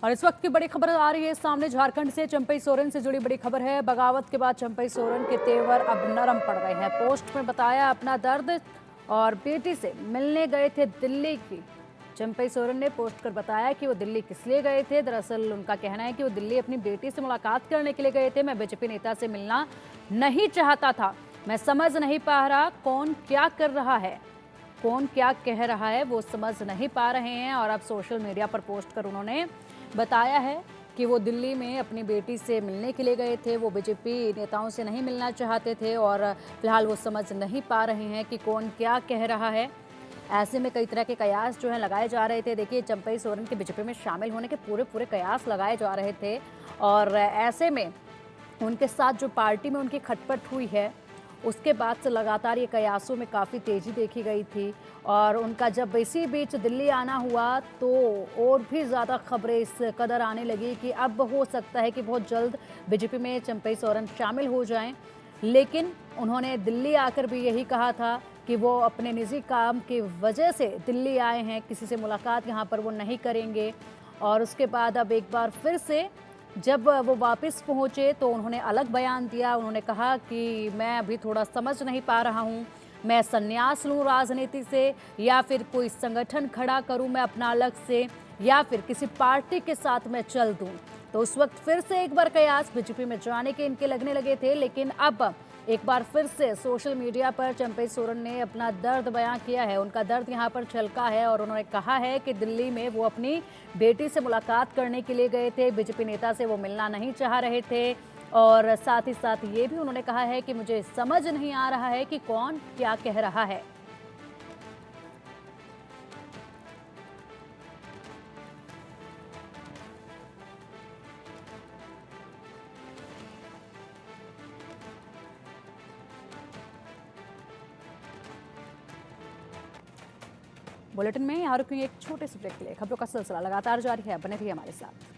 और इस वक्त की बड़ी खबर आ रही है सामने झारखंड से। चंपई सोरेन से जुड़ी बड़ी खबर है। बगावत के बाद चंपई सोरेन के तेवर अब नरम पड़ गए हैं। पोस्ट में बताया अपना दर्द और बेटी से मिलने गए थे दिल्ली की। चंपई सोरेन ने पोस्ट कर बताया कि वो दिल्ली किस लिए गए थे। दरअसल उनका कहना है कि वो दिल्ली अपनी बेटी से मुलाकात करने के लिए गए थे। मैं बीजेपी नेता से मिलना नहीं चाहता था। मैं समझ नहीं पा रहा कौन क्या कर रहा है, कौन क्या कह रहा है, वो समझ नहीं पा रहे हैं। और अब सोशल मीडिया पर पोस्ट कर उन्होंने बताया है कि वो दिल्ली में अपनी बेटी से मिलने के लिए गए थे। वो बीजेपी नेताओं से नहीं मिलना चाहते थे और फिलहाल वो समझ नहीं पा रहे हैं कि कौन क्या कह रहा है। ऐसे में कई तरह के कयास जो है लगाए जा रहे थे। देखिए, चंपई सोरेन के बीजेपी में शामिल होने के पूरे कयास लगाए जा रहे थे और ऐसे में उनके साथ जो पार्टी में उनकी खटपट हुई है उसके बाद से लगातार ये कयासों में काफ़ी तेज़ी देखी गई थी। और उनका जब इसी बीच दिल्ली आना हुआ तो और भी ज़्यादा खबरें इस कदर आने लगी कि अब हो सकता है कि बहुत जल्द बीजेपी में चंपई सोरेन शामिल हो जाएं। लेकिन उन्होंने दिल्ली आकर भी यही कहा था कि वो अपने निजी काम की वजह से दिल्ली आए हैं, किसी से मुलाकात यहाँ पर वो नहीं करेंगे। और उसके बाद अब एक बार फिर से जब वो वापस पहुंचे तो उन्होंने अलग बयान दिया। उन्होंने कहा कि मैं अभी थोड़ा समझ नहीं पा रहा हूं, मैं संन्यास लूं राजनीति से या फिर कोई संगठन खड़ा करूं मैं अपना अलग से, या फिर किसी पार्टी के साथ मैं चल दूं। तो उस वक्त फिर से एक बार कयास बीजेपी में जाने के इनके लगने लगे थे। लेकिन अब एक बार फिर से सोशल मीडिया पर चंपई सोरेन ने अपना दर्द बयां किया है। उनका दर्द यहां पर छलका है और उन्होंने कहा है कि दिल्ली में वो अपनी बेटी से मुलाकात करने के लिए गए थे। बीजेपी नेता से वो मिलना नहीं चाह रहे थे और साथ ही साथ ये भी उन्होंने कहा है कि मुझे समझ नहीं आ रहा है कि कौन क्या कह रहा है। बुलेटिन में यहाँ रुकेंगे एक छोटे से ब्रेक के लिए। खबरों का सिलसिला लगातार जारी है, बने रहिए हमारे साथ।